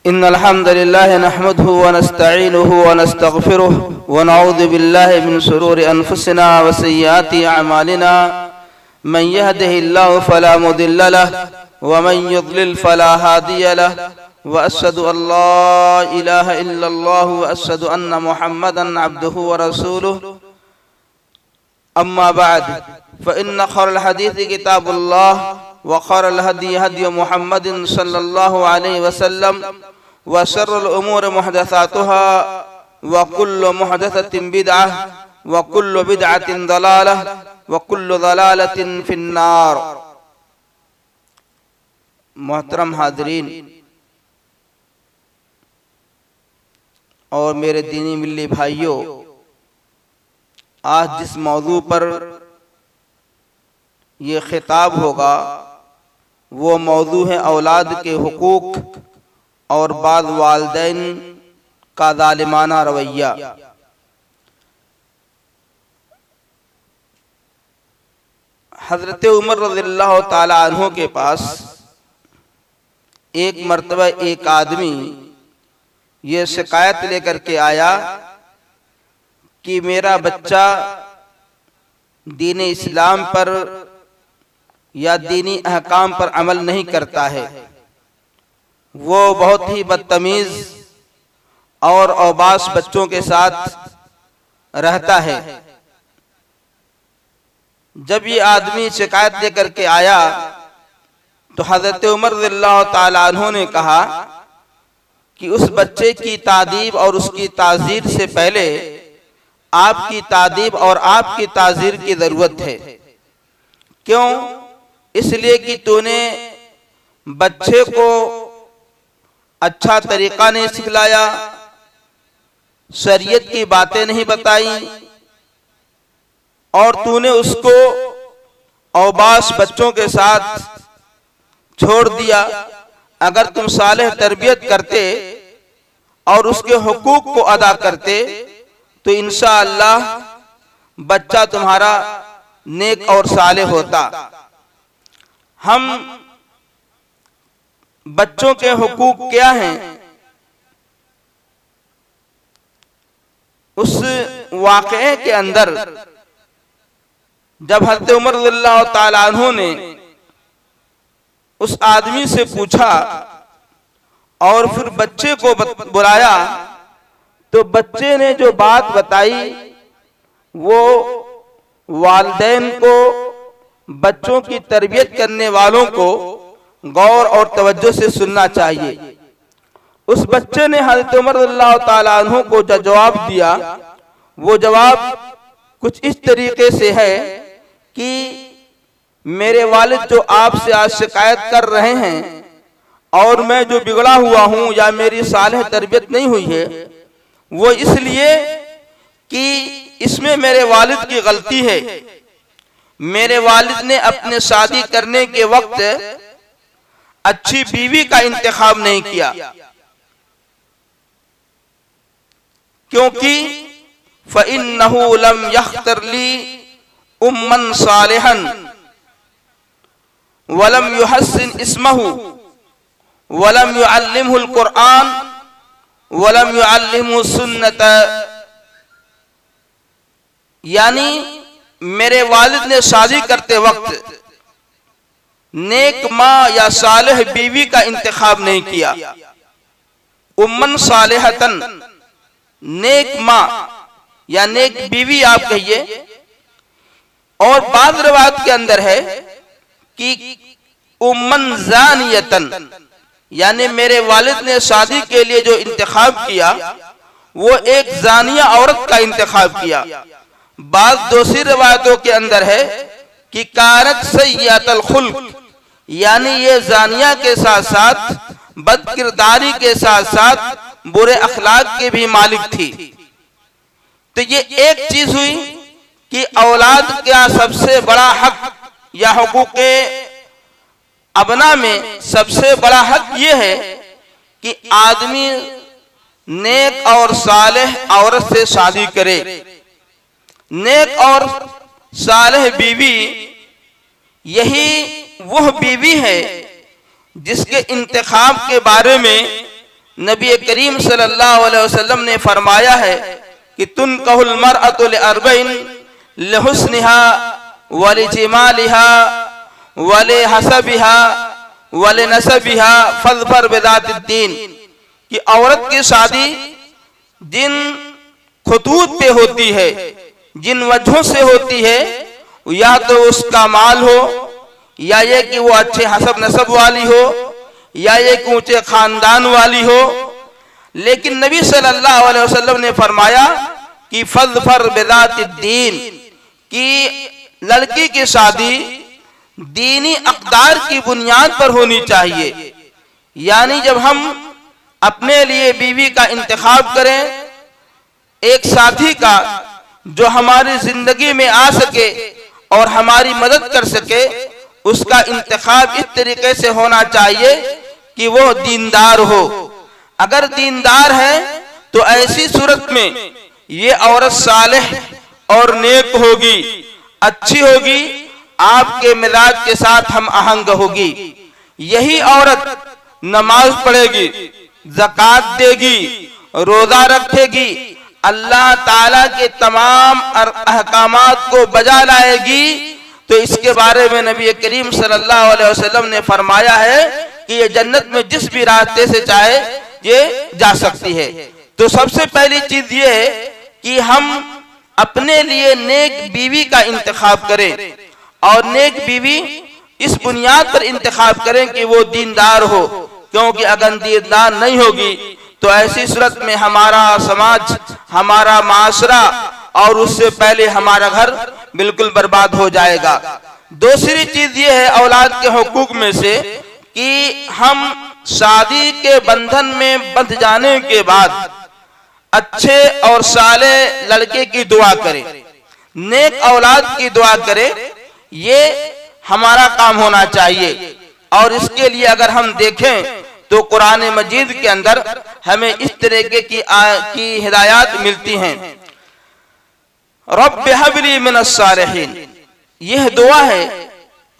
इन्नल हम्दुलिल्लाह नहमदुहु व नस्तईनुहु व नस्तगफिरुहु व नऊज़ु बिल्लाहि मिन शुरूरि अनफुसिना व सय्यिआति अअमालिना मन यहदिहिल्लाहु फला मुदिल्ल लहु व मन युद्लिल फला हादिय लहु व अशहदु अल्ला इलाहा इल्लल्लाहु व अशहदु अन्न मुहम्मदन अब्दुहु व रसूलुहु अम्मा बाद फ़इन्न खैरल हदीस किताबुल्लाह व खैरल हदी हदी मुहम्मदिन सल्लल्लाहु अलैहि वसल्लम व शर्रुल उमूर मुहदसातुहा व कुल्लु मुहदसतिन बिदअह व कुल्लु बिदअतिन दलालह व कुल्लु दलालतिन फिन्नार। मोहतरम हाज़रीन और मेरे दीनी मिल्ली भाइयों, आज जिस मौजू पर ये खिताब होगा वो मौजू है औलाद के हुकूक और बाद वालिदैन का जालिमाना रवैया। हज़रत उमर रज़ियल्लाहु ताला अन्हु के पास एक मर्तबा एक आदमी ये शिकायत लेकर के आया कि मेरा बच्चा दीन इस्लाम पर या दीनी अहकाम पर अमल नहीं करता है, वो बहुत ही बदतमीज और औबास बच्चों के साथ रहता है। जब ये आदमी शिकायत लेकर के आया तो हज़रत उमर रज़ियल्लाहु ताला अन्हु ने कहा कि उस बच्चे की तादीब और उसकी ताज़ीर से पहले आपकी तादीब और आपकी ताज़ीर की ज़रूरत है। क्यों? इसलिए कि तूने बच्चे को अच्छा तरीका नहीं सिखलाया, शरीयत की बातें नहीं बताई और तूने उसको औबास बच्चों के साथ छोड़ दिया। अगर तुम सालेह तरबियत करते और उसके हुकूक को अदा करते तो इंशाअल्लाह बच्चा तुम्हारा नेक और सालेह होता। हम बच्चों के हुकूक क्या हैं उस वाक़े के अंदर जब हज़रत उमर रज़ियल्लाहु ताला अन्हु ने उस आदमी से पूछा और फिर बच्चे को बुलाया तो बच्चे ने जो बात बताई वो वालिदैन को, बच्चों की तरबियत करने वालों को गौर और तवज्जो से सुनना चाहिए। उस बच्चे ने हज़रत उमर रज़ियल्लाहु ताला अन्हु को जो जवाब दिया वो जवाब कुछ इस तरीके से है कि मेरे वालिद जो आपसे आज शिकायत कर रहे हैं और मैं जो बिगड़ा हुआ हूँ या मेरी सालेह तरबियत नहीं हुई है वो इसलिए कि इसमें मेरे वालिद की गलती है। मेरे वालिद ने अपने शादी करने के वक्त अच्छी बीवी का इंतखाब नहीं किया, क्योंकि फ़इन्नहु लम यख्तर ली उम्मन सालिहन वलम युहस्सिन इस्महु वलम युअल्लिमुहुल कुरआन वलम युअल्लिमुहु सुन्नत। यानी मेरे वालिद ने शादी करते वक्त नेक माँ या सालेह बीवी का इंतखाब नहीं किया। उम्मन सालेहतन, नेक माँ या नेक बीवी आप कहिए। और बाद रिवायत के अंदर है कि उम्मन ज़ानियतन, यानी मेरे वालिद ने शादी के लिए जो इंतखाब किया वो एक ज़ानिया औरत का इंतखाब किया। बाद दूसरी रिवायतों के अंदर है कि कारत सय्यतल खुल्क, यानी ये ज़ानिया के साथ साथ बदकिरदारी के साथ साथ बुरे अखलाक के भी मालिक थी। तो ये एक चीज हुई कि औलाद का सबसे बड़ा हक या हुकूक अबना में सबसे बड़ा हक ये है कि आदमी नेक और सालेह औरत से शादी करे। नेक और सालेह बीवी यही वह बीवी है जिसके इंतखाब के बारे में नबी करीम सल्लल्लाहु अलैहि वसल्लम ने फरमाया है कि तुनकहुल मरअतु लिअरबइन लिहुस्निहा व लिजमालिहा व लिहसबिहा व लिनसबिहा फज़फर बिज़ातिद्दीन, कि औरत की शादी जिन खुतूत पे होती है, जिन वजहों से होती है, या तो उसका माल हो, या ये कि वो अच्छे हसब नसब वाली हो, या ये कि ऊंचे खानदान वाली हो। लेकिन नबी सल्लल्लाहु अलैहि वसल्लम ने फरमाया कि फज़फर बिज़ातिद्दीन, कि लड़की की शादी दीनी अक़दार की बुनियाद पर होनी चाहिए। यानी जब हम अपने लिए बीवी का इंतखाब करें, एक साथी का जो हमारी जिंदगी में आ सके और हमारी मदद कर सके, उसका इंतखाब इस तरीके से होना चाहिए कि वो दीनदार हो। अगर दीनदार है तो ऐसी सूरत में ये औरत सालेह और नेक होगी, अच्छी होगी, आपके मिजाज के साथ हम आहंग होगी। यही औरत नमाज पढ़ेगी, ज़कात देगी, रोजा रखेगी, अल्लाह ताला के तमाम अहकामात को बजा लाएगी, तो इसके बारे में नबी करीम सल्लल्लाहु अलैहि वसल्लम ने फरमाया है कि ये जन्नत में जिस भी रास्ते से चाहे ये जा सकती है। तो सबसे पहली चीज ये है कि हम अपने लिए नेक बीवी का इंतखाब करें, और नेक बीवी इस बुनियाद पर इंतखाब करें कि वो दीनदार हो, क्योंकि अगर दीनदार नहीं होगी तो ऐसी सूरत में हमारा समाज, हमारा माशरा और उससे पहले हमारा घर बिल्कुल बर्बाद हो जाएगा। दूसरी चीज ये है औलाद के हुकूक में से कि हम शादी के बंधन में बंध जाने के बाद अच्छे और साले लड़के की दुआ करें, नेक औलाद की दुआ करें, ये हमारा काम होना चाहिए। और इसके लिए अगर हम देखें तो कुरान मजीद के अंदर हमें इस तरीके की हिदायत मिलती हैं। रब्बि हबली मिनस सालिहीन, यह दुआ है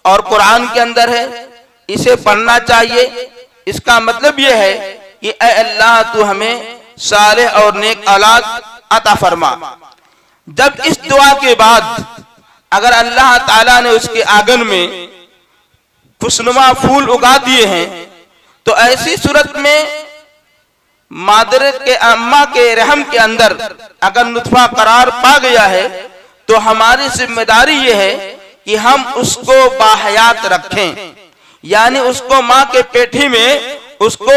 और कुरान के अंदर है, इसे पढ़ना चाहिए। इसका मतलब यह है कि ऐ अल्लाह तू हमें सालेह और नेक औलाद अता फरमा। जब इस दुआ के बाद अगर अल्लाह ताला ने उसके आंगन में खुशनुमा फूल उगा दिए हैं, तो ऐसी सूरत में मादर के अम्मा के रहम के अंदर अगर नुतफा करार पा गया है, तो हमारी जिम्मेदारी ये है कि हम उसको बाहयात रखें, यानी उसको माँ के पेटी में उसको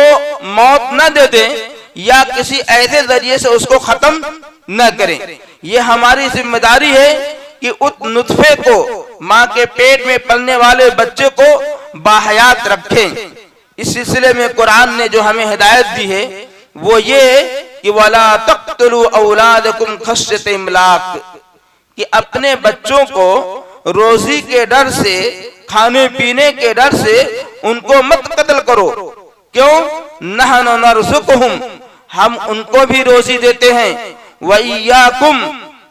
मौत न दे दें या किसी ऐसे जरिए से उसको खत्म न करें। ये हमारी जिम्मेदारी है कि उस नुतफे को, माँ के पेट में पलने वाले बच्चे को बाहयात रखें। इस सिलसिले में कुरान ने जो हमें हिदायत दी है वो ये कि वला तक़्तुलू औलादकुम खश्यत इमलाक, कि अपने बच्चों को रोजी के डर से, खाने पीने के डर से उनको मत कत्ल करो। क्यों? नहनु नरज़ुकुहुम, हम उनको भी रोजी देते हैं, व इय्याकुम,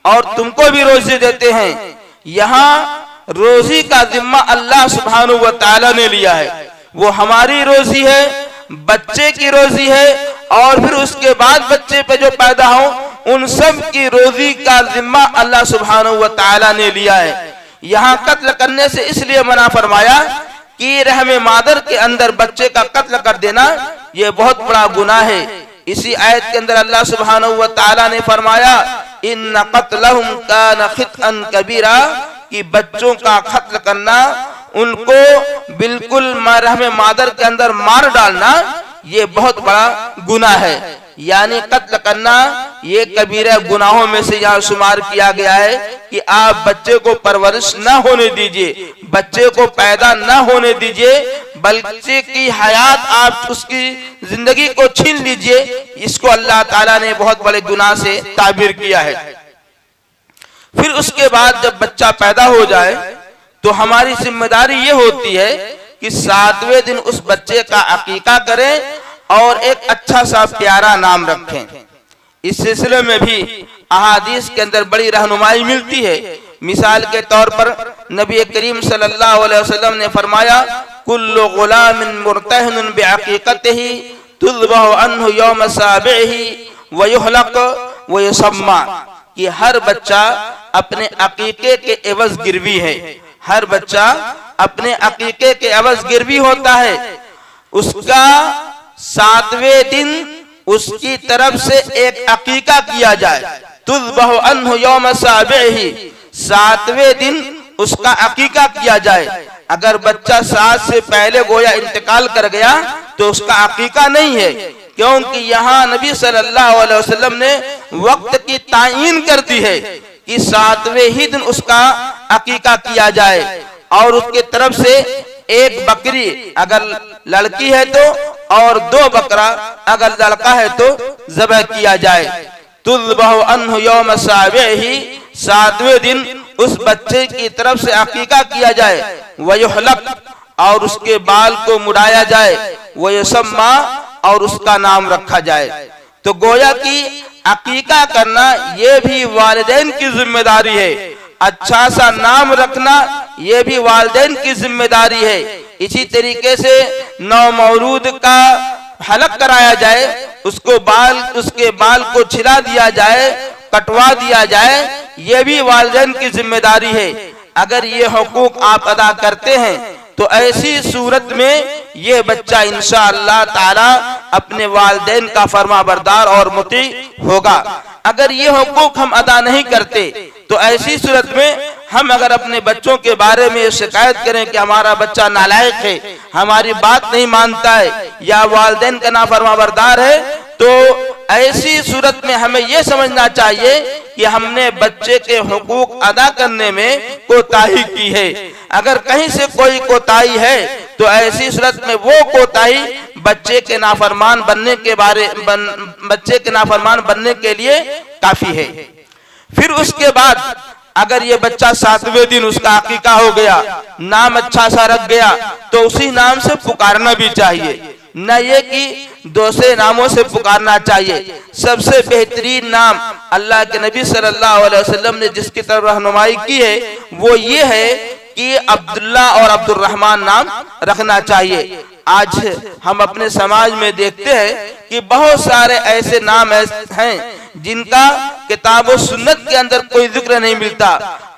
और तुमको भी रोजी देते हैं। यहाँ रोजी का जिम्मा अल्लाह सुब्हानहू व तआला ने लिया है, वो हमारी रोजी है, बच्चे की रोजी है, और फिर उसके बाद बच्चे पे जो पैदा हो उन सब की रोजी का जिम्मा अल्लाह सुब्हानहू व तआला ने लिया है। यहाँ कत्ल करने से इसलिए मना फरमाया कि रहम मादर के अंदर बच्चे का कत्ल कर देना ये बहुत बड़ा गुनाह है। इसी आयत के अंदर अल्लाह सुब्हानहू व तआला ने फरमाया इन्ना क़त्लहुम कान ख़ितअन कबीरा, कि बच्चों का कत्ल करना, उनको बिल्कुल रहम मादर के अंदर मार डालना, ये बहुत बड़ा गुनाह है। यानी कत्ल करना ये कबीरा गुनाहों में से यहाँ शुमार किया गया है कि आप बच्चे को परवरिश न होने दीजिए, बच्चे को पैदा न होने दीजिए, बच्चे की हयात आप उसकी जिंदगी को छीन लीजिए। इसको अल्लाह ताला ने बहुत बड़े गुनाह से ताबीर किया है। फिर उसके बाद जब बच्चा पैदा हो जाए तो हमारी जिम्मेदारी ये होती है कि 7वें दिन उस बच्चे का अकीका करें और एक अच्छा सा प्यारा नाम रखें। इस सिलसिले में भी अहादीस के अंदर बड़ी रहनुमाई मिलती है। मिसाल के तौर पर नबी करीम सल्लल्लाहु अलैहि वसल्लम ने फरमाया कुल्लु गुलामिन मुर्तहनुन बिअकीकतिही तुज़बहु अन्हु यौम साबिही व युहलक व युसम्मा, कि हर बच्चा अपने अकीके के एवज गिरवी है, हर बच्चा अपने अकीके के एवज गिरवी होता है। उसका 7वें दिन उसकी तरफ से एक अकीका किया जाए। तुज़बहु अन्हु यौम साबिही, 7वें दिन उसका अकीका किया जाए। अगर बच्चा 7 से पहले गोया इंतकाल कर गया तो उसका अकीका नहीं है, क्योंकि यहाँ नबी सल्लल्लाहु अलैहि वसल्लम ने वक्त की तायीन कर दी है कि 7वें ही दिन उसका अकीका किया जाए और उसके तरफ से एक बकरी अगर लड़की है तो और 2 बकरा अगर लड़का है तो ज़बह किया जाए। तुज़बहु अन्हु यौम साबिही, 7वें दिन उस बच्चे की तरफ से अकीका किया जाए। वयुहलक, और उसके बाल को मुड़ाया जाए। वयुसम्मा, और उसका नाम रखा जाए। तो गोया की अकीका करना ये भी वालिदैन की जिम्मेदारी है, अच्छा सा नाम रखना ये भी वालिदैन की जिम्मेदारी है। इसी तरीके से नौमौलूद का हलक कराया जाए, उसके बाल को छिला दिया जाए, कटवा दिया जाए, ये भी वालिदैन की जिम्मेदारी है। अगर ये हुकूक आप अदा करते हैं तो ऐसी सूरत में ये बच्चा इंशाअल्लाह ताला अपने वालिदैन का फरमाबरदार और मुती होगा। अगर ये हुकूक हम अदा नहीं करते तो ऐसी सूरत में हम अगर अपने बच्चों के बारे में शिकायत करें कि हमारा बच्चा नालायक है, हमारी बात नहीं मानता है या वालिदैन का नाफरमाबरदार है, तो ऐसी सूरत में हमें यह समझना चाहिए कि हमने बच्चे के हुकूक अदा करने में कोताही की है। अगर कहीं से कोई कोताही है तो ऐसी सूरत में वो कोताही बच्चे के नाफरमान बनने के लिए काफी है। फिर उसके बाद अगर ये बच्चा 7वें दिन उसका अकीका हो गया, नाम अच्छा सा रख गया, तो उसी नाम से पुकारना भी चाहिए, न ये कि दूसरे नामों से पुकारना चाहिए। सबसे बेहतरीन नाम अल्लाह के नबी सल्लल्लाहु अलैहि वसल्लम ने जिसकी तरफ रहनुमाई की है वो ये है कि अब्दुल्ला और अब्दुर्रहमान नाम रखना चाहिए। आज हम अपने समाज में देखते हैं कि बहुत सारे ऐसे नाम हैं जिनका किताब व सुन्नत के अंदर कोई जिक्र नहीं मिलता,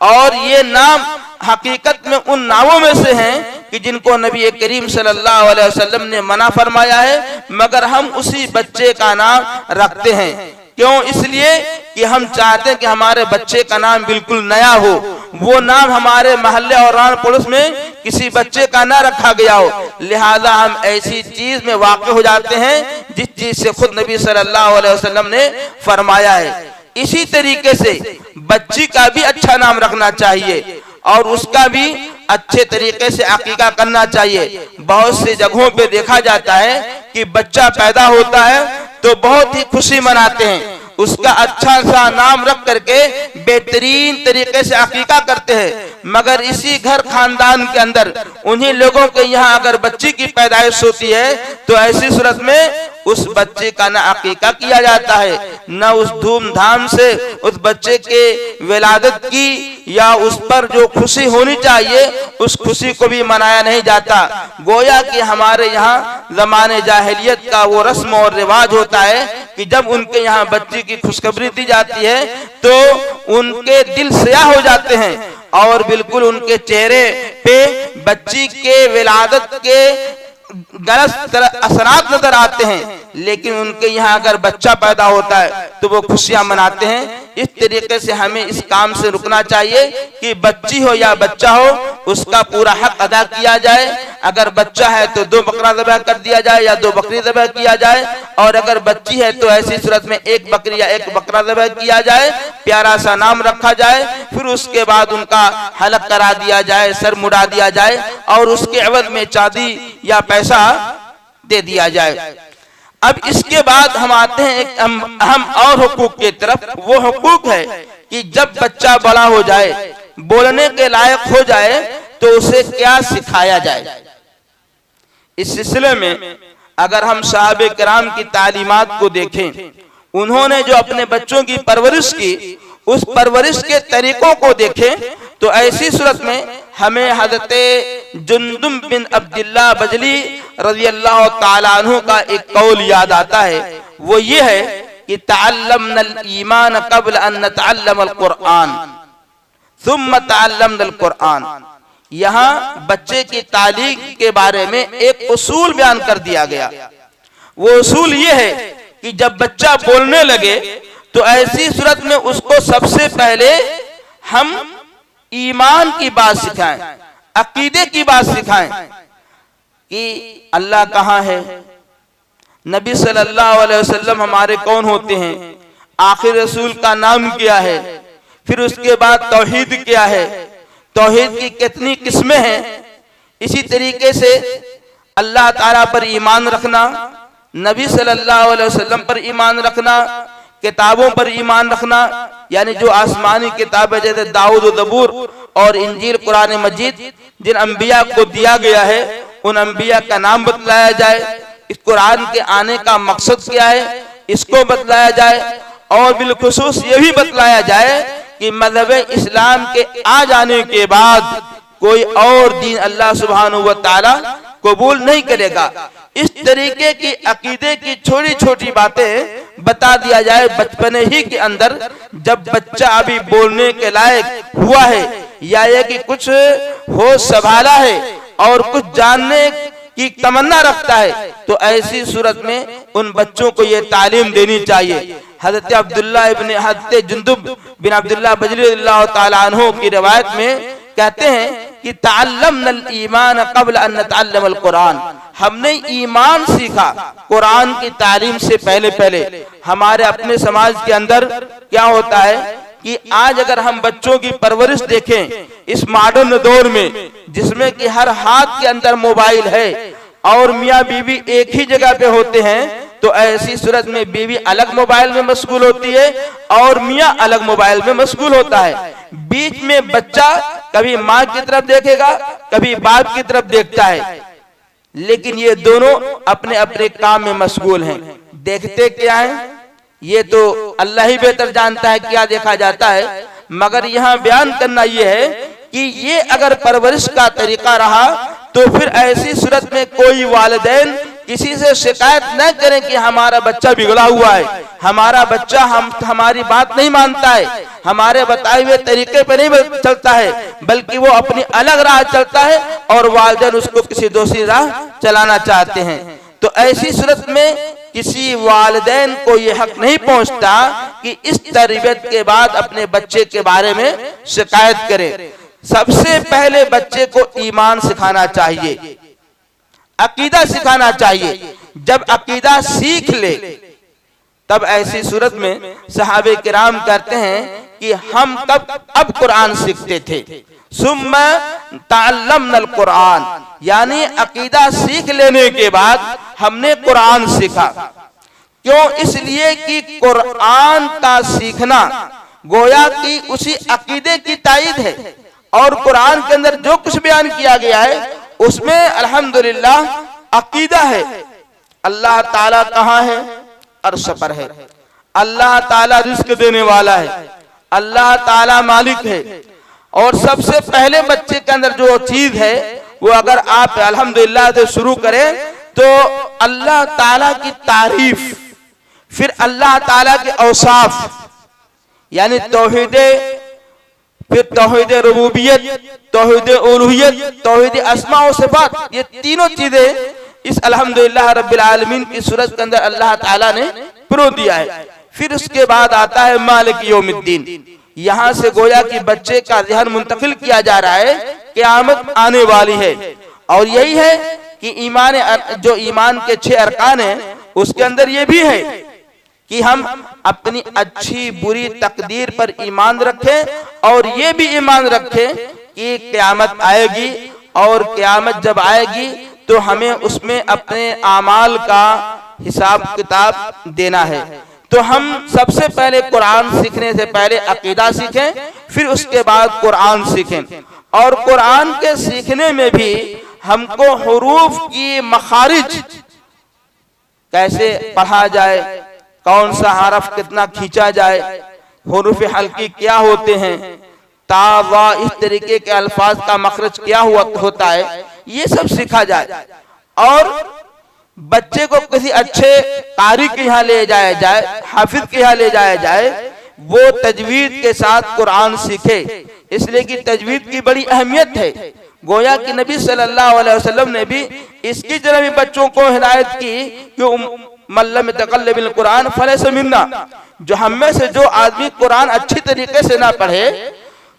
और ये नाम हकीकत में उन नामों में से हैं कि जिनको नबी करीम सल्लल्लाहु अलैहि वसल्लम ने मना फरमाया है, मगर हम उसी बच्चे का नाम रखते हैं। क्यों? इसलिए कि हम चाहते हैं कि हमारे बच्चे का नाम बिल्कुल नया हो, वो नाम हमारे मोहल्ले और रान पड़ोस में किसी बच्चे का ना रखा गया हो। लिहाजा हम ऐसी चीज में वाक़े हो जाते हैं जिस चीज से खुद नबी सल्लल्लाहु अलैहि वसल्लम ने फरमाया है। इसी तरीके से बच्ची का भी अच्छा नाम रखना चाहिए और उसका भी अच्छे तरीके से अकीका करना चाहिए। बहुत सी जगहों पे देखा जाता है कि बच्चा पैदा होता है तो बहुत ही खुशी मनाते हैं, उसका अच्छा सा नाम रख करके बेहतरीन तरीके से अकीका करते हैं, मगर इसी घर खानदान के अंदर उन्हीं लोगों के यहाँ अगर बच्ची की पैदाइश होती है तो ऐसी सूरत में उस बच्चे का न अकीका किया जाता है, न उस धूमधाम से उस बच्चे के विलादत की या उस पर जो खुशी होनी चाहिए उस खुशी को भी मनाया नहीं जाता। गोया कि हमारे यहाँ ज़माने जाहिलियत का वो रस्म और रिवाज होता है कि जब उनके यहाँ बच्ची की खुशखबरी दी जाती है तो उनके दिल स्याह हो जाते हैं और बिल्कुल उनके चेहरे पे बच्ची के विलादत के गलत असरात नजर आते हैं। लेकिन उनके यहाँ अगर बच्चा पैदा होता है तो वो खुशियां मनाते हैं। इस तरीके से हमें इस काम से रुकना चाहिए कि बच्ची हो या बच्चा हो उसका पूरा हक अदा किया जाए। अगर बच्चा है तो 2 बकरा ज़बह कर दिया जाए या 2 बकरी ज़बह किया जाए, और अगर बच्ची है तो ऐसी सूरत में 1 बकरी या 1 बकरा ज़बह किया जाए, प्यारा सा नाम रखा जाए, फिर उसके बाद उनका हलक करा दिया जाए, सर मुड़ा दिया जाए और उसके एवज में चांदी या पैसा दे दिया जाए। अब इसके बाद हम आते हैं एक अहम और हुकूक की तरफ। वो हुकूक है कि जब बच्चा बड़ा हो जाए, बोलने के लायक हो जाए, तो उसे क्या सिखाया जाए। इस सिलसिले में अगर हम साहबे किराम की तालीमात को देखें, उन्होंने जो अपने बच्चों की परवरिश की, उस परवरिश के तरीकों को देखें तो ऐसी सूरत में हमें हज़रत जुंदुम बिन अब्दुल्लाह बजली रज़ियल्लाहु ताला अन्हु का एक कौल याद आता है। वो ये है कि तअल्लमनल ईमान क़ब्ल अन नतअल्लमल कुरआन सुम्मा तअल्लमनल कुरआन। यहाँ बच्चे की तालीम के बारे में एक उसूल बयान कर दिया गया। वो उसूल ये है कि जब बच्चा बोलने लगे तो ऐसी सूरत में उसको सबसे पहले हम ईमान की बात सिखाएं, अकीदे की बात सिखाएं कि अल्लाह कहाँ है, नबी सल्लल्लाहु अलैहि वसल्लम हमारे कौन होते हैं, आखिर रसूल का नाम क्या है, फिर उसके बाद तौहीद क्या है, तौहीद की कितनी किस्में हैं। इसी तरीके से अल्लाह ताला पर ईमान रखना, नबी सल्लल्लाहु अलैहि वसल्लम पर ईमान रखना, किताबों पर ईमान रखना, यानी जो आसमानी किताबें जैसे दाऊद और जबूर और इंजील कुरान मजीद जिन अंबिया को दिया गया है उन अंबिया का नाम बतलाया जाए, इस कुरान के आने का मकसद क्या है इसको बतलाया जाए, और बिलखुसूस ये भी बतलाया जाए कि मज़हब इस्लाम के आ जाने के बाद कोई और दीन अल्लाह सुब्हानहू व तआला कबूल नहीं करेगा। इस तरीके की अकीदे की छोटी छोटी बातें बता दिया जाए बचपन ही के अंदर, जब बच्चा अभी बोलने के लायक हुआ है या ये कि कुछ होश संभाला है और कुछ जानने की तमन्ना रखता है, तो ऐसी सूरत में उन बच्चों को ये तालीम देनी चाहिए। हज़रत अब्दुल्लाह इब्न हज़रत जुंदुब बिन अब्दुल्लाह बजली रज़ियल्लाहु ताला अन्हु की रिवायत में कहते हैं कि तअल्लमनल ईमान क़ब्ल अन नतअल्लमल कुरान, हमने ईमान सीखा कुरान की तालीम से पहले। हमारे अपने समाज के अंदर क्या होता है कि आज अगर हम बच्चों की परवरिश देखें इस मॉडर्न दौर में जिसमें कि हर हाथ के अंदर मोबाइल है और मियाँ बीवी एक ही जगह पे होते हैं, तो ऐसी सूरत में बीवी अलग मोबाइल में मशगूल होती है और मियाँ अलग मोबाइल में मशगूल होता है। बीच में बच्चा कभी माँ की तरफ देखेगा कभी बाप की तरफ देखता है, लेकिन ये दोनों अपने अपने काम में मशगूल हैं। देखते क्या है ये तो अल्लाह ही बेहतर जानता है क्या देखा जाता है, मगर यहाँ बयान करना ये है कि ये अगर परवरिश का तरीका रहा तो फिर ऐसी सूरत में कोई वालिदैन किसी से शिकायत न करें कि हमारा बच्चा बिगड़ा हुआ है, हमारा बच्चा हमारी बात नहीं मानता है, हमारे बताए हुए तरीके पे नहीं चलता है, बल्कि वो अपनी अलग राह चलता है और वालिदैन उसको किसी दूसरी राह चलाना चाहते हैं। तो ऐसी सूरत में किसी वालिदैन को ये हक नहीं पहुंचता कि इस तरबियत के बाद अपने बच्चे के बारे में शिकायत करे। सबसे पहले बच्चे को ईमान सिखाना चाहिए, अकीदा सिखाना चाहिए। जब अकीदा सीख ले तब ऐसी सूरत में सहाबे किराम कहते हैं कि हम तब अब कुरान सीखते थे। सुम्मा तअल्लमनल कुरान, यानी अकीदा सीख लेने के बाद हमने कुरान सीखा। क्यों? इसलिए कि कुरान का सीखना गोया कि उसी अकीदे की तायीद है, और कुरान के अंदर जो कुछ बयान किया गया है उसमें अल्हम्दुलिल्लाह अकीदा है। अल्लाह ताला कहाँ है? अर्श पर है। अल्लाह ताला रिस्क देने वाला है, अल्लाह ताला मालिक है। और सबसे पहले बच्चे के अंदर जो चीज है वो अगर आप अल्हम्दुलिल्लाह से शुरू करें तो अल्लाह ताला की तारीफ, फिर अल्लाह ताला के औसाफ यानी तौहीद, फिर तौहीद रुबूबियत, तौहीद उलूहियत, तौहीद अस्मा व सिफात, ये तीनों चीजें इस अल्हम्दुलिल्लाह रब्बिल आलमीन की सूरत के अंदर अल्लाह ताला ने प्रो दिया है। फिर उसके बाद आता है मालिक यौमिद्दीन। यहाँ से गोया कि बच्चे का ज़हन मुंतकिल किया जा रहा है क़यामत आने वाली है, और यही है कि ईमान, जो ईमान के 6 अरकान हैं उसके अंदर ये भी है कि हम अपनी अच्छी बुरी तकदीर पर ईमान रखें, और ये भी ईमान रखें कि क़यामत आएगी, और क़यामत जब आएगी तो हमें उसमें अपने आमाल का हिसाब किताब देना है। तो हम सबसे पहले कुरान सीखने से पहले अकीदा सीखें, फिर उसके बाद कुरान सीखें। और कुरान के सीखने में भी हमको हुरूफ की मखारिज कैसे पढ़ा जाए, कौन सा हरफ कितना खींचा जाए, हुरूफ हल्की क्या होते हैं, ता वा इस तरीके के अल्फाज का मखरज क्या हुआ होता है, ये सब सीखा जाए। और बच्चे को किसी अच्छे कारी के यहाँ ले जाया जाए, हाफिज के यहाँ ले जाया जाए, वो तजवीद के साथ कुरान सीखे, इसलिए कि तजवीद की बड़ी अहमियत है। गोया कि नबी सल्लल्लाहु अलैहि वसल्लम ने भी इसकी तरह भी बच्चों को हिदायत की कि मल्लम यतकल्लम बिल कुरान फलैसा मिन्ना, जो हम में से जो आदमी कुरान अच्छी तरीके से ना पढ़े,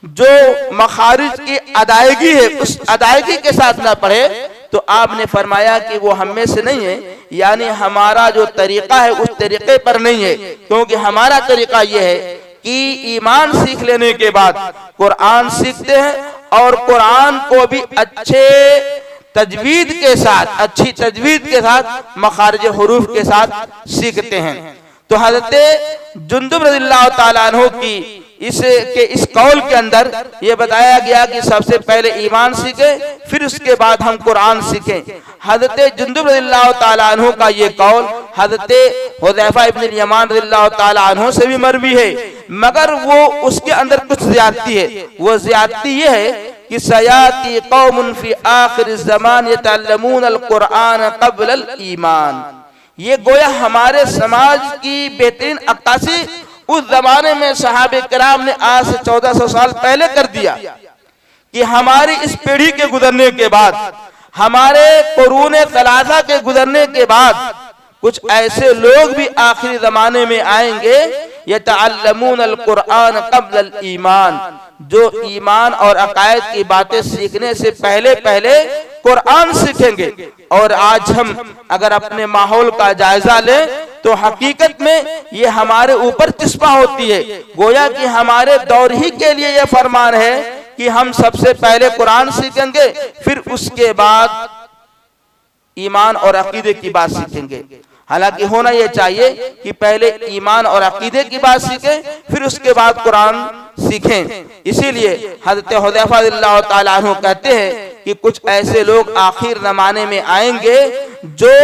जो मखारिज की अदायगी है उस अदायगी के साथ ना पढ़े, तो आपने फरमाया कि वो हम में से नहीं है। यानी हमारा जो तरीका है उस तरीके पर नहीं है, क्योंकि हमारा तरीका ये है कि ईमान सीख लेने के बाद कुरान सीखते हैं और कुरान को भी अच्छे तजवीद के साथ, अच्छी तजवीद के साथ, मखारिज हुरूफ के साथ सीखते हैं। तो हज़रत जुंदुब रज़ियल्लाहु ताला अन्हु की इस कौल के अंदर ये बताया गया कि सबसे पहले ईमान सीखे, फिर उसके बाद हम कुरान सीखें। हज़रत जुंदुब रज़ियल्लाहु ताला अन्हु का ये कौल हज़रत हुज़ैफा इब्न यमान रज़ियल्लाहु ताला अन्हु से भी मरवी है, मगर वो उसके अंदर कुछ ज़्यादती है। वो ज़्यादती ये है कि सयाती कौमुन फी आखिर ज़मान यतअल्लमून अल कुरान क़ब्ल अल ईमान। ये गोया हमारे समाज की बेहतरीन अक्कासी उस जमाने में सहाबे किराम ने आज से 1400 साल पहले कर दिया कि हमारी इस पीढ़ी के गुजरने के बाद, हमारे कुरूने सलासा के गुजरने के बाद कुछ ऐसे लोग भी आखिरी जमाने में आएंगे, यतअल्लमून अल कुरान क़ब्ल अल ईमान, जो ईमान और अकायद की बातें सीखने से पहले पहले कुरान सीखेंगे। और आज हम अगर अपने माहौल का जायजा लें तो हकीकत में ये हमारे ऊपर चिस्पा होती है। गोया कि हमारे दौर ही के लिए ये फरमान है कि हम सबसे पहले कुरान सीखेंगे, फिर उसके बाद ईमान और अकीदे की बात सीखेंगे। हालांकि होना यह चाहिए कि पहले ईमान और अकीदे की बात सीखें, फिर उसके बाद कुरान सीखें। इसीलिए हज़रत हुज़ैफा रज़ियल्लाहु ताला अन्हु कहते हैं कि कुछ ऐसे लोग आखिर जमाने में आएंगे जो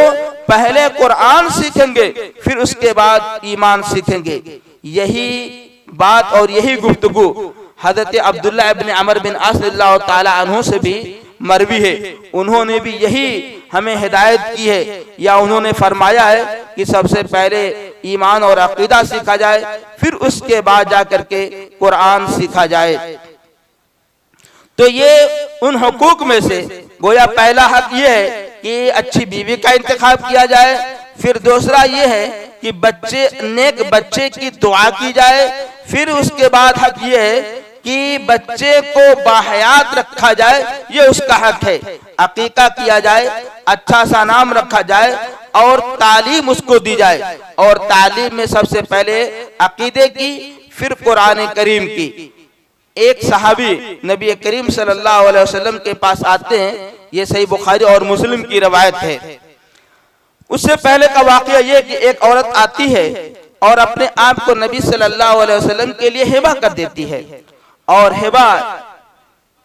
पहले कुरान सीखेंगे, फिर उसके बाद ईमान सीखेंगे। यही बात और यही गुफ्तगू हज़रत अब्दुल्लाह इब्न अमर बिन आस रज़ियल्लाहु ताला अन्हु से भी मरवी है। उन्होंने भी यही हमें हिदायत की है, या उन्होंने फरमाया है कि सबसे पहले ईमान और अकीदा सीखा जाए, फिर उसके बाद जाकर के कुरान सीखा जाए। तो ये उन हुकूक में से गोया पहला हक ये है कि अच्छी बीवी का इंतखाब किया जाए, फिर दूसरा ये है कि नेक बच्चे की दुआ की जाए, फिर उसके बाद हक ये है कि बच्चे को बाहयात रखा जाए, ये उसका हक है। अकीका किया जाए, अच्छा सा नाम रखा जाए और तालीम उसको दी जाए। और तालीम में सबसे पहले अकीदे की, फिर कुरान करीम की। एक सहाबी नबी करीम सल्लल्लाहु अलैहि वसल्लम के पास आते हैं, ये सही बुखारी और मुस्लिम की रवायत है। उससे पहले का वाकया ये कि एक औरत आती है और अपने आप को नबी सल्लल्लाहु अलैहि वसल्लम के लिए हिबा कर देती है, और हिबा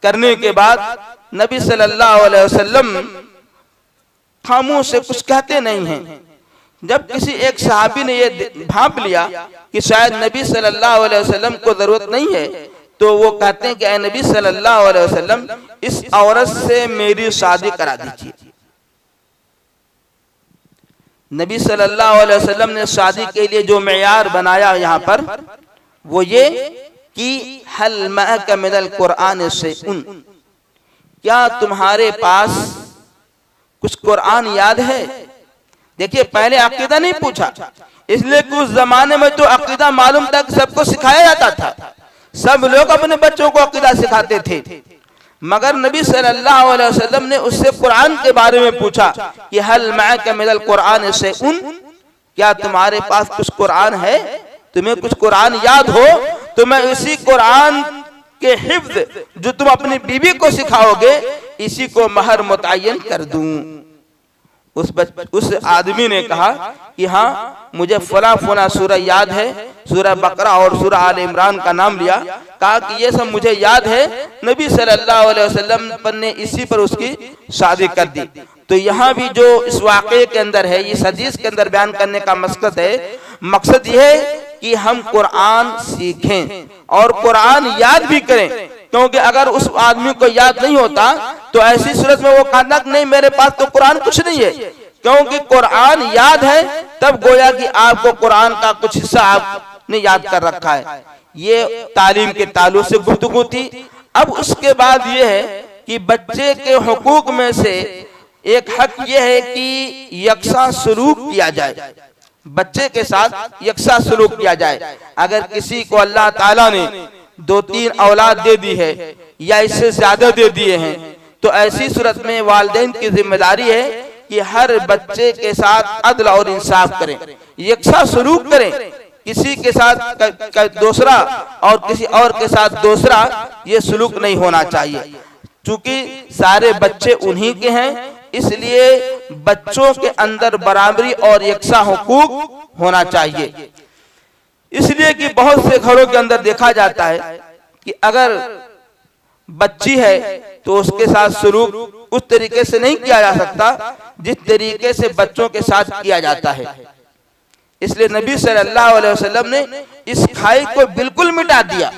करने के बाद नबी सल्लल्लाहु अलैहि वसल्लम खामोश से कुछ कहते नहीं हैं। जब किसी एक सहाबी ने ये भांप लिया कि शायद नबी सल्लल्लाहु अलैहि वसल्लम को जरूरत नहीं है, तो वो कहते हैं कि ऐ नबी सल्लल्लाहु अलैहि वसल्लम, इस औरत से मेरी शादी करा दीजिए। नबी सल्लल्लाहु अलैहि वसल्लम ने शादी के लिए जो मेयार बनाया यहाँ पर, वो ये कि हल मअक मिनल कुरान शैउन, क्या तुम्हारे पास कुछ कुरान याद है? देखिए, पहले अकीदा नहीं पूछा, इसलिए कि उस जमाने में तो अकीदा मालूम तक सबको सिखाया जाता था, सब लोग अपने बच्चों को अकीदा सिखाते थे। मगर नबी सल्लल्लाहु अलैहि वसल्लम ने उससे कुरान के बारे में पूछा कि हल मअक मिनल कुरान शैउन, क्या तुम्हारे पास कुछ कुरान है? तुम्हें कुछ कुरान याद हो तो मैं इसी कुरान के हिफ्ज जो तुम अपनी बीवी को सिखाओगे, इसी को महर मुतय्यन कर दूं। उस आदमी ने कहा कि हाँ, मुझे फला फला सूरह याद है, सूरह बकरा और सूरह आल इमरान का नाम लिया, कहा कि ये सब मुझे याद है। नबी सल्लल्लाहु अलैहि वसल्लम ने इसी पर उसकी शादी कर दी। तो यहाँ भी जो इस वाक़े के अंदर है, इस हदीस के अंदर बयान करने का मकसद यह है कि हम कुरान सीखें और कुरान याद भी करें। क्योंकि अगर उस आदमी को याद नहीं होता तो ऐसी सूरत में वो कहता कि नहीं मेरे पास तो कुरान कुछ नहीं है। क्योंकि कुरान याद है तब गोया कि आपको कुरान का कुछ हिस्सा आपने याद कर रखा है। ये तालीम के ताल्लुक से गुफ्तगू थी। अब उसके बाद ये है कि बच्चे के हुकूक में से एक हक ये है कि यकसा सलूक किया जाए, बच्चे के साथ यकसा सलूक किया जाए। अगर किसी को अल्लाह ताला ने 2-3 औलाद दे दी है या इससे ज्यादा दे दिए हैं तो ऐसी सूरत में वालिदैन की जिम्मेदारी है कि हर बच्चे के साथ अदल और इंसाफ करें, यकसा सलूक करें। किसी के साथ दूसरा और किसी और के साथ दूसरा ये सलूक नहीं होना चाहिए। चूंकि सारे बच्चे उन्हीं के हैं इसलिए बच्चों के अंदर बराबरी और यकसा हुकूक होना चाहिए। इसलिए कि बहुत से घरों के अंदर देखा जाता है कि अगर बच्ची है तो उसके साथ सलूक उस तरीके से नहीं किया जा सकता जिस तरीके से बच्चों के साथ किया जाता है। इसलिए नबी सल्लल्लाहु अलैहि वसल्लम ने इस खाई को बिल्कुल मिटा दिया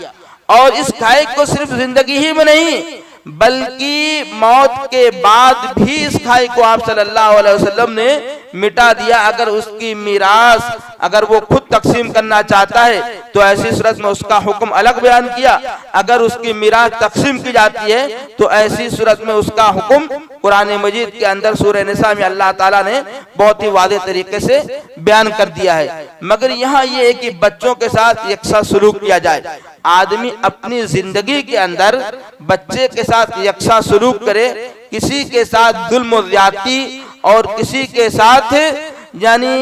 और इस खाई को सिर्फ जिंदगी ही में नहीं बल्कि मौत के बाद भी इस खाई को आप सल्लल्लाहु अलैहि वसल्लम ने मिटा दिया। अगर उसकी मीरास अगर वो खुद तकसीम करना चाहता है तो ऐसी सूरत में उसका हुक्म अलग बयान किया। अगर उसकी मीरास तकसीम की जाती है तो ऐसी सूरत में उसका हुक्म कुरान मजीद के अंदर सूरह निसा में अल्लाह ताला ने बहुत ही वाज़ेह तरीके से बयान कर दिया है। मगर यहाँ ये है कि बच्चों के साथ यकसा सलूक किया जाए। आदमी अपनी जिंदगी के अंदर बच्चे के साथ यकसा सलूक करे, किसी के साथ जुल्म और ज्यादती और किसी के साथ यानी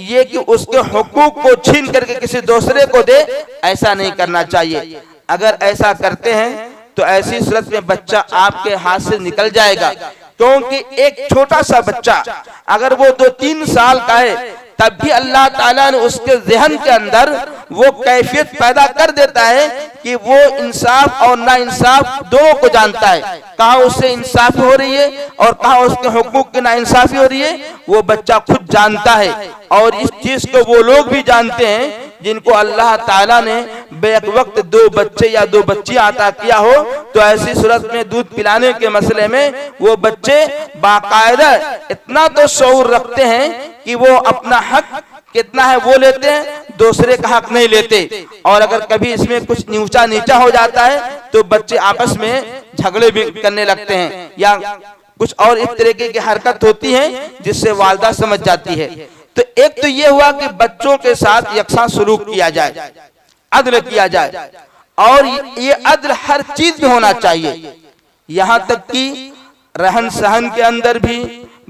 ये कि उसके हुकूक को छीन करके किसी दूसरे को दे, ऐसा नहीं करना चाहिए। अगर ऐसा करते हैं तो ऐसी सूरत में बच्चा आपके हाथ से निकल जाएगा। क्योंकि एक छोटा सा बच्चा अगर वो 2-3 साल का है तब भी अल्लाह ताला ने उसके ज़हन के अंदर वो कैफियत पैदा कर देता है कि वो इंसाफ और ना इंसाफ दोनों को जानता है। कहाँ उससे इंसाफी हो रही है और कहाँ उसके हुकूक की ना इंसाफी हो रही है, वो बच्चा खुद जानता है। और इस चीज को वो लोग भी जानते हैं जिनको अल्लाह ताला ने बेक वक्त 2 बच्चे या 2 बच्चियां अता किया हो तो ऐसी सूरत में दूध पिलाने के मसले में वो बच्चे बाकायदा इतना तो शऊर रखते हैं कि वो अपना हक कितना है वो लेते हैं, दूसरे का हक नहीं लेते। और अगर कभी इसमें कुछ ऊंचा नीचा हो जाता है तो बच्चे आपस में झगड़े भी करने लगते हैं या कुछ और इस तरीके की हरकत होती है जिससे वालिदा समझ जाती है। तो एक तो ये हुआ कि बच्चों के साथ यकसा सलूक किया जाए, अदल किया जाए और ये अदल हर चीज में होना चाहिए। यहाँ तक कि रहन सहन के अंदर भी,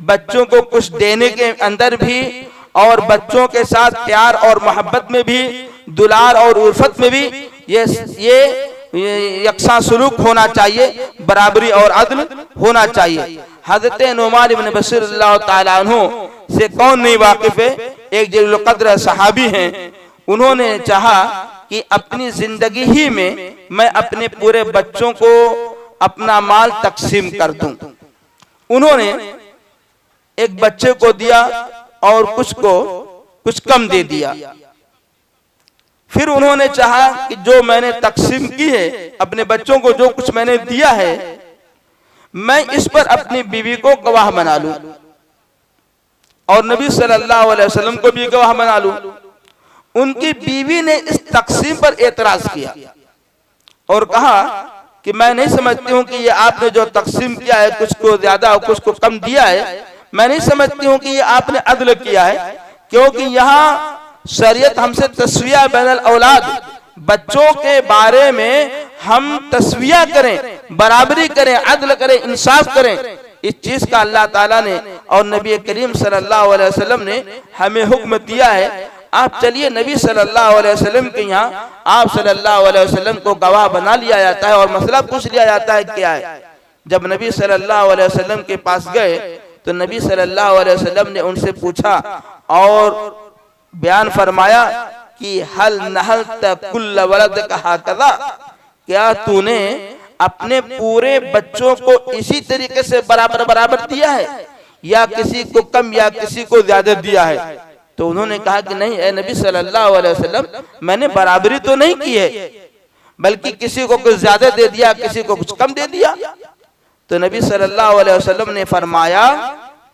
बच्चों को कुछ देने के अंदर भी और बच्चों के साथ प्यार और मोहब्बत में भी, दुलार और उल्फत में भी ये यकसा सलूक होना चाहिए, बराबरी और अदल होना चाहिए। हज़रत नुमान इब्न बशीर रज़ियल्लाहु ताला अन्हु से कौन नहीं वाकिफ है, एक जलील क़द्र सहाबी हैं। उन्होंने चाहा कि अपनी जिंदगी ही में मैं अपने पूरे बच्चों को अपना माल तकसीम कर दूं। उन्होंने एक बच्चे को दिया और कुछ को कुछ कम दे दिया। फिर उन्होंने चाहा कि जो मैंने तकसीम की है अपने बच्चों को, जो कुछ मैंने दिया है मैं इस पर अपनी बीवी को गवाह बना लूं और नबी सल्लल्लाहु अलैहि वसल्लम को भी गवाह बना लूं। उनकी बीवी ने इस तकसीम पर एतराज किया और कहा कि मैं नहीं समझती हूँ कि ये आपने जो तकसीम किया है कुछ को ज्यादा और कुछ को कम दिया है, मैं नहीं समझती हूँ कि ये आपने अदल किया है। क्योंकि यहाँ शरीयत हमसे तस्विया बैनल औलाद, बच्चों के बारे में हम तस्विया करें, बराबरी करें, अदल करें, इंसाफ करें। इस चीज का अल्लाह ताला ने और नबी करीम सल्लल्लाहु अलैहि वसल्लम ने हमें हुक्म दिया है। आप चलिए नबी सल्लल्लाहु अलैहि वसल्लम के यहाँ आप सल्लल्लाहु अलैहि वसल्लम को गवाह बना लिया जाता है और मसला पूछ लिया जाता है क्या है। जब नबी सल्लल्लाहु अलैहि वसल्लम के पास गए तो नबी सल्लल्लाहु अलैहि वसल्लम ने उनसे पूछा और बयान फरमाया कि हल नहल कुल्ल वलद कहा कदा, क्या तूने अपने पूरे बच्चों को इसी तरीके से बराबर बराबर दिया है या किसी को कम या किसी को ज्यादा दिया है। तो उन्होंने कहा कि नहीं ए नबी सल्लल्लाहु अलैहि वसल्लम, मैंने बराबरी तो नहीं की है, बल्कि किसी को कुछ ज्यादा दे दिया, किसी को कुछ कम दे दिया। तो नबी सल्लल्लाहु अलैहि वसल्लम ने फरमाया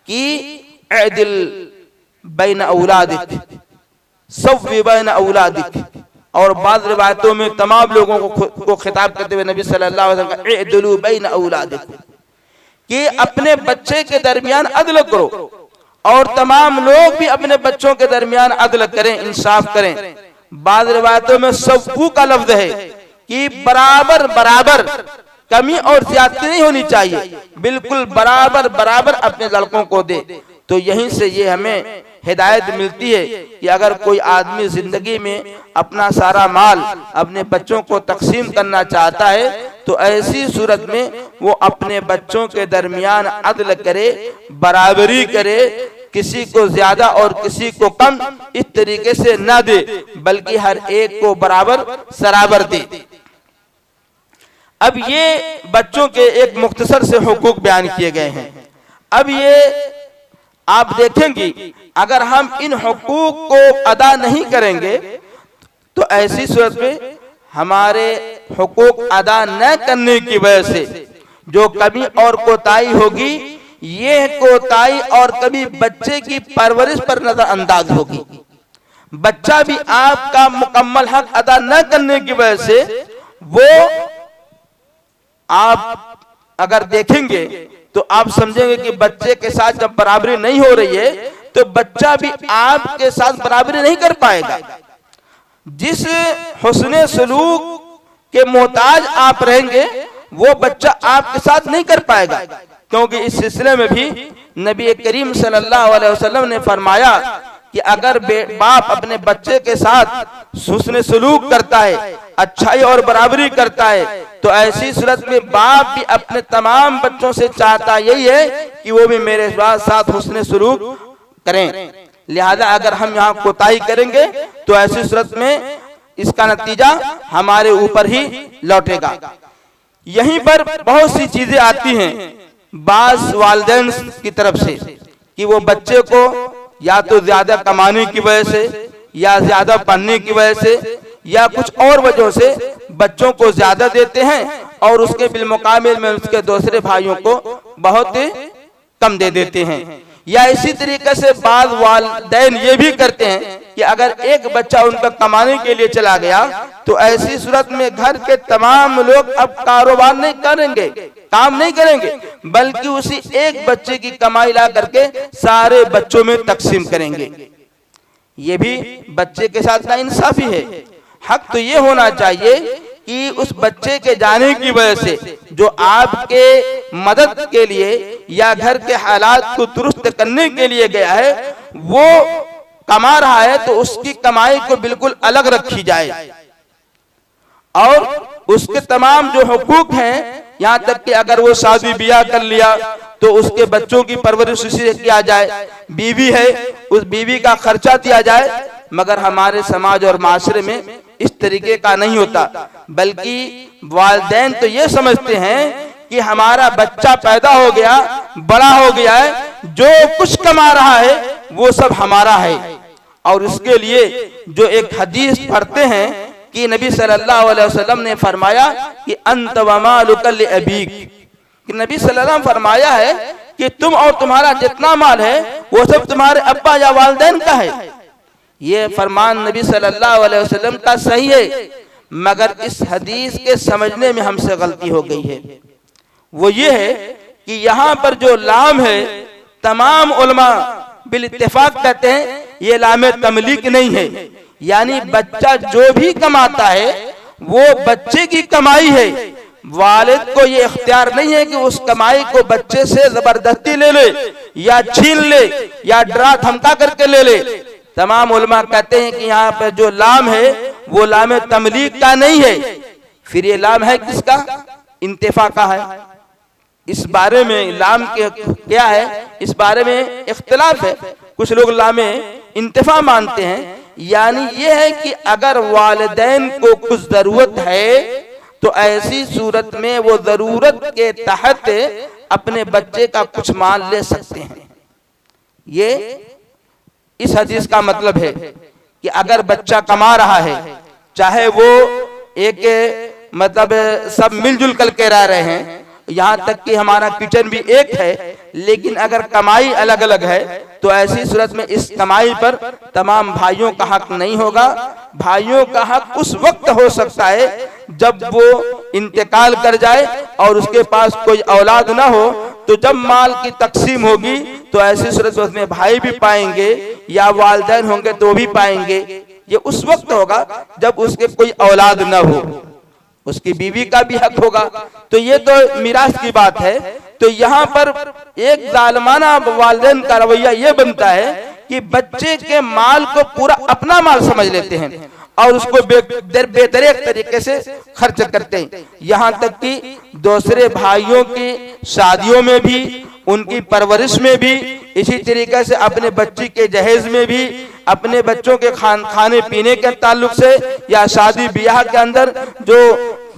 कि अदिल बैन औलादिक, सव्वी बैन औलादिक। और बाद रिवायतों में तमाम लोगों को खिताब करते हुए नबी सल्लल्लाहु अलैहि वसल्लम का अदिलु बैन औलादिक, कि अपने बच्चे के दरमियान अदल करो और तमाम लोग भी अपने बच्चों के दरमियान अदल करें, इंसाफ करें। बाद रिवायतों में सव्वू का लफ्ज है कि बराबर बराबर, कमी और ज्यादती नहीं होनी चाहिए, बिल्कुल बराबर बराबर अपने लड़कों को दे। तो यहीं से ये हमें हिदायत मिलती है कि अगर कोई आदमी जिंदगी में अपना सारा माल अपने बच्चों को तकसीम करना चाहता है तो ऐसी सूरत में वो अपने बच्चों के दरमियान अदल करे, बराबरी करे, किसी को ज्यादा और किसी को कम इस तरीके से न दे, बल्कि हर एक को बराबर सराबर दे। अब ये बच्चों के एक मुख्तसर से हुकूक बयान किए गए हैं। अब ये आप देखेंगे अगर हम इन हुकूक को अदा नहीं करेंगे तो ऐसी सूरत में हमारे हुकूक अदा न करने की वजह से जो कमी और कोताही होगी, ये कोताही और कभी बच्चे की परवरिश पर नजरअंदाज होगी। बच्चा भी आपका मुकम्मल हक अदा न करने की वजह से वो आप अगर देखेंगे तो आप समझेंगे कि बच्चे के साथ जब बराबरी नहीं हो रही है तो बच्चा भी आपके साथ बराबरी नहीं कर पाएगा। जिस हुस्ने सलूक के मोहताज आप रहेंगे वो बच्चा आपके साथ नहीं कर पाएगा, क्योंकि इस सिलसिले में भी नबी करीम सल्लल्लाहु अलैहि वसल्लम ने फरमाया कि अगर बाप अपने बच्चे के साथ हुस्ने सलूक करता है, अच्छाई और बराबरी करता है, तो ऐसी सूरत में बाप भी अपने तमाम बच्चों से चाहता यही है कि वो भी मेरे साथ हुस्ने सलूक करें। लिहाजा अगर हम यहाँ कोताही करेंगे तो ऐसी सूरत में इसका नतीजा हमारे ऊपर ही लौटेगा। यहीं पर बहुत सी चीजें आती हैं बाज वालिदैन की तरफ से कि वो बच्चे को या तो ज्यादा कमाने की वजह से या ज्यादा पढ़ने की वजह से या कुछ और वजहों से बच्चों को ज्यादा देते हैं और उसके बिलमुकाबिल में उसके दूसरे भाइयों को बहुत कम दे देते हैं। या इसी तरीके से बाद वालिदैन ये भी करते हैं कि अगर एक बच्चा उनका कमाने के लिए चला गया तो ऐसी सूरत में घर के तमाम लोग अब कारोबार नहीं करेंगे, काम नहीं करेंगे, बल्कि उसी एक बच्चे की कमाई ला करके सारे बच्चों में तकसीम करेंगे। ये भी बच्चे के साथ नाइंसाफी है। हक तो ये होना चाहिए कि उस बच्चे के जाने की वजह से जो आपके मदद के लिए या घर के हालात को दुरुस्त करने के लिए गया है वो कमा रहा है तो उसकी कमाई को बिल्कुल अलग रखी जाए और उसके तमाम जो हुकूक हैं, यहाँ तक कि अगर वो शादी ब्याह कर लिया तो उसके बच्चों की परवरिश उसी से किया जाए, बीवी है उस बीवी का खर्चा दिया जाए। मगर हमारे समाज और माशरे में इस तरीके का नहीं होता, बल्कि वालिदैन तो ये समझते हैं कि हमारा बच्चा पैदा हो गया, बड़ा हो गया है, जो कुछ कमा रहा है वो सब हमारा है। और इसके लिए जो एक हदीस पढ़ते हैं कि नबी सल्लल्लाहु अलैहि वसल्लम ने फरमाया कि अंत व मालुका लि अबीक, कि नबी सल्लल्लाहु अलैहि वसल्लम फरमाया है कि तुम और तुम्हारा जितना माल है वो सब तुम्हारे अब्बा या वालिदैन का है। ये फरमान नबी सल्लल्लाहु अलैहि वसल्लम का सही है, मगर इस हदीस के समझने में हमसे गलती हो गई है। वो ये है कि यहाँ पर जो लाम है तमाम उलमा बिल इत्तेफाक कहते हैं ये लामे तमलीक नहीं है, यानी बच्चा जो भी कमाता है वो बच्चे की कमाई है। वालिद को ये इख्तियार नहीं है कि उस कमाई को बच्चे से जबरदस्ती ले ले या छीन ले या डरा धमका करके ले ले। तमाम उलमा कहते हैं कि यहाँ पर जो लाम है वो लाम तमलीक का नहीं है। फिर ये लाम है किसका? इंतिफा का है। इस बारे में लाम के क्या है इस बारे में इख्तिलाफ है। कुछ लोग लामे इंतिफा मानते हैं, यानी ये है कि अगर वालिदैन को कुछ जरूरत है तो ऐसी सूरत में वो जरूरत के तहत अपने बच्चे का कुछ माल ले सकते हैं। ये इस हदीस का मतलब है कि अगर बच्चा कमा रहा है, चाहे वो एक मतलब सब मिलजुल करके रह रहे हैं, यहाँ तक कि हमारा किचन भी एक है, लेकिन अगर कमाई अलग अलग है तो ऐसी सूरत में इस कमाई पर तमाम भाइयों का हक नहीं होगा। भाइयों का हक उस वक्त हो सकता है जब वो इंतकाल कर जाए और उसके पास कोई औलाद ना हो, तो जब माल की तकसीम होगी तो ऐसी सूरत में उसमें भाई भी पाएंगे या वालिदैन होंगे तो भी पाएंगे। ये उस वक्त होगा जब उसके कोई औलाद ना हो, उसकी बीवी का भी हक होगा। तो ये तो मिरास की बात है। तो यहाँ पर एक जालिमाना वालिदैन का रवैया ये बनता है कि बच्चे के माल को पूरा अपना माल समझ लेते हैं और उसको बेतरीक तरीके से खर्च करते हैं। यहाँ तक कि दूसरे भाइयों की शादियों में भी, उनकी परवरिश में भी, इसी तरीके से अपने बच्ची के जहेज में भी, अपने बच्चों के खाने पीने के ताल्लुक से या शादी ब्याह के अंदर जो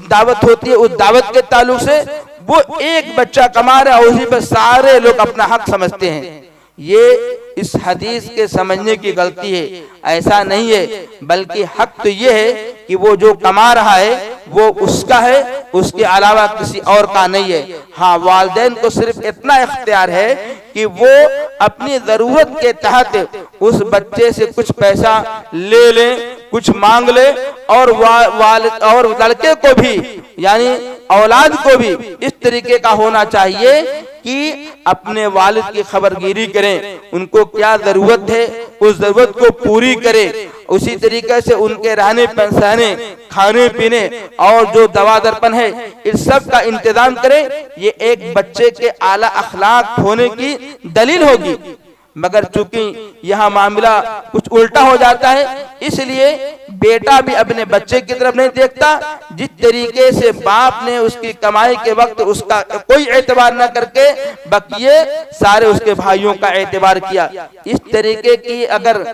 दावत होती है उस दावत के ताल्लुक से, वो एक बच्चा कमा रहा है उसी पर सारे लोग अपना हक समझते हैं। ये इस हदीस के समझने की गलती है। ऐसा नहीं है, बल्कि हक तो ये है कि वो जो कमा रहा है वो उसका है, उसके अलावा किसी और का नहीं है। हाँ, वालिदैन को सिर्फ इतना इख्तियार है कि वो अपनी जरूरत के तहत उस बच्चे से कुछ पैसा ले ले, कुछ मांग ले, और लड़के को भी यानी औलाद को भी इस तरीके का होना चाहिए कि अपने वालिद की खबरगिरी करें, उनको क्या जरूरत है उस जरूरत को पूरी करें। उसी तरीके से उनके रहने पहने, खाने पीने और जो दवा दर्पण है इस सब का इंतजाम करें। ये एक बच्चे के आला अखलाक होने की दलील होगी। मगर चूंकि यहाँ मामला कुछ उल्टा हो जाता है, इसलिए बेटा भी अपने बच्चे की तरफ नहीं देखता। जिस तरीके से बाप ने उसकी कमाई के वक्त उसका कोई एतबार न करके बकिए सारे उसके भाइयों का एतबार किया, इस तरीके की अगर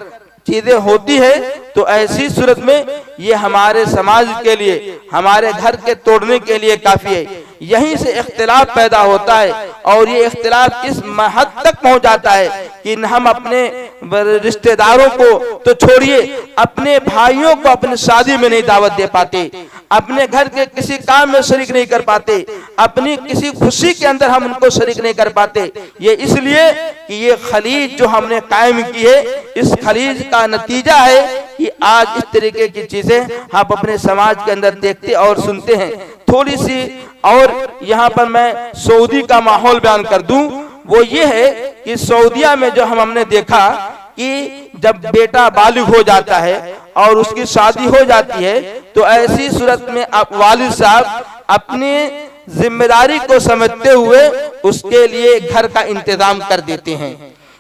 चीजें होती है तो ऐसी सूरत में ये हमारे समाज के लिए, हमारे घर के तोड़ने के लिए काफी है। यहीं से इख्तिलाफ पैदा होता है और ये इख्तिलाफ इस हद तक पहुंच जाता है कि हम अपने रिश्तेदारों को तो छोड़िए, अपने भाइयों को अपनी शादी में नहीं दावत दे पाते, अपने घर के किसी काम में शरीक नहीं कर पाते, अपनी किसी खुशी के अंदर हम उनको शरीक नहीं कर पाते। ये इसलिए कि ये खलीज जो हमने कायम की है, इस खलीज का नतीजा है कि आज इस तरीके की चीजें हम अपने समाज के अंदर देखते और सुनते हैं। थोड़ी सी और यहाँ पर मैं सऊदी का माहौल बयान कर दूं, वो ये है कि सऊदिया में जो हमने देखा कि जब बेटा बालिग हो जाता है और उसकी शादी हो जाती है तो ऐसी सूरत में वालिद साहब अपनी जिम्मेदारी को समझते हुए उसके लिए घर का इंतजाम कर देते हैं।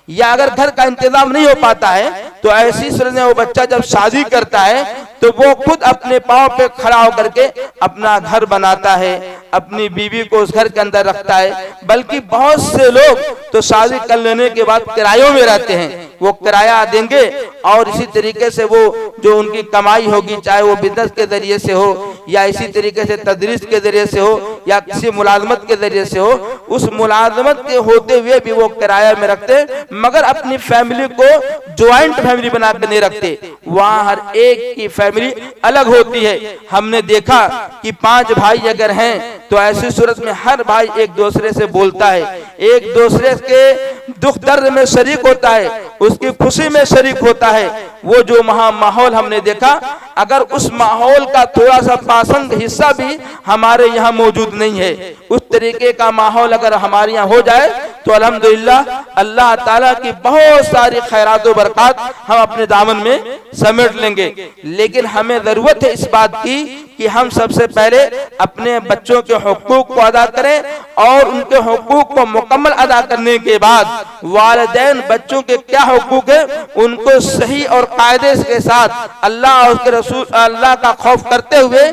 या अगर घर का इंतजाम नहीं हो पाता है तो ऐसी सूरत में वो बच्चा जब शादी करता है तो वो खुद अपने पांव पे खड़ा होकर के अपना घर बनाता है, अपनी बीवी को उस घर के अंदर रखता है। बल्कि बहुत से लोग तो शादी कर लेने के बाद किरायों में रहते हैं, वो किराया देंगे और इसी तरीके से वो जो उनकी कमाई होगी, चाहे वो बिजनेस के जरिए से हो या इसी तरीके से तदरीस के जरिए से हो या किसी मुलाजमत के जरिए से हो, उस मुलाजमत के होते हुए भी वो किराया में रखते, मगर अपनी फैमिली को ज्वाइंट फैमिली बना के नहीं रखते। वहाँ हर एक की फैमिली अलग होती है। हमने देखा कि 5 भाई अगर हैं तो ऐसी सूरत में हर भाई एक दूसरे से बोलता है, एक दूसरे के दुख दर्द में शरीक होता है, उसकी खुशी में शरीक होता है। वो जो माहौल हमने देखा, अगर उस माहौल का थोड़ा सा पासंग हिस्सा भी हमारे यहाँ मौजूद नहीं है, उस तरीके का माहौल अगर हमारे यहाँ हो जाए तो अल्हम्दुलिल्लाह अल्लाह ताला की बहुत सारी खैरात और बरकत हम अपने दामन में समेट लेंगे। लेकिन हमें जरूरत है इस बात की कि हम सबसे पहले अपने बच्चों के हुकूक को अदा करें और उनके हुकूक को मुकम्मल अदा करने के बाद वालिदैन बच्चों के क्या हुकूक है उनको सही और कायदे के साथ अल्लाह और उसके रसूल अल्लाह का खौफ करते हुए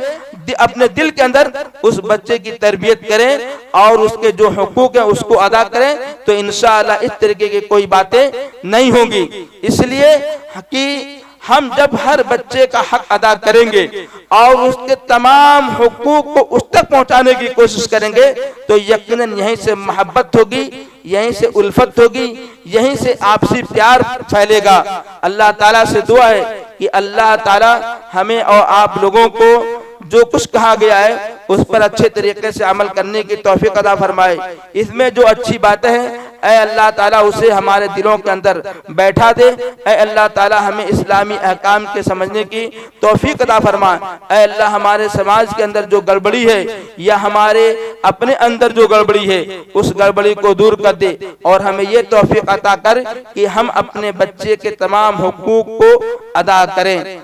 अपने दिल के अंदर उस बच्चे की तरबियत करें और उसके जो हुकूक है उसको अदा करें, तो इंशाअल्लाह इस तरीके की कोई बातें नहीं होंगी। इसलिए कि हम जब हर बच्चे का हक अदा करेंगे और उसके तमाम हुकूक को उस तक पहुंचाने की कोशिश करेंगे तो यकीनन यहीं से मोहब्बत होगी, यहीं से उल्फत होगी, यहीं से आपसी प्यार फैलेगा। अल्लाह ताला से दुआ है कि अल्लाह ताला हमें और आप लोगों को जो कुछ कहा गया है उस पर अच्छे तरीके से अमल करने की तौफीक अता फरमाए। इसमें जो अच्छी बातें हैं ऐ अल्लाह ताला उसे हमारे दिलों के अंदर बैठा दे। ऐ अल्लाह ताला हमें इस्लामी अहकाम के समझने की तौफीक अता फरमा। ऐ अल्लाह हमारे समाज के अंदर जो गड़बड़ी है या हमारे अपने अंदर जो गड़बड़ी है उस गड़बड़ी को दूर कर दे और हमें ये तौफीक अता कर कि हम अपने बच्चे के तमाम हुकूक को अदा करें।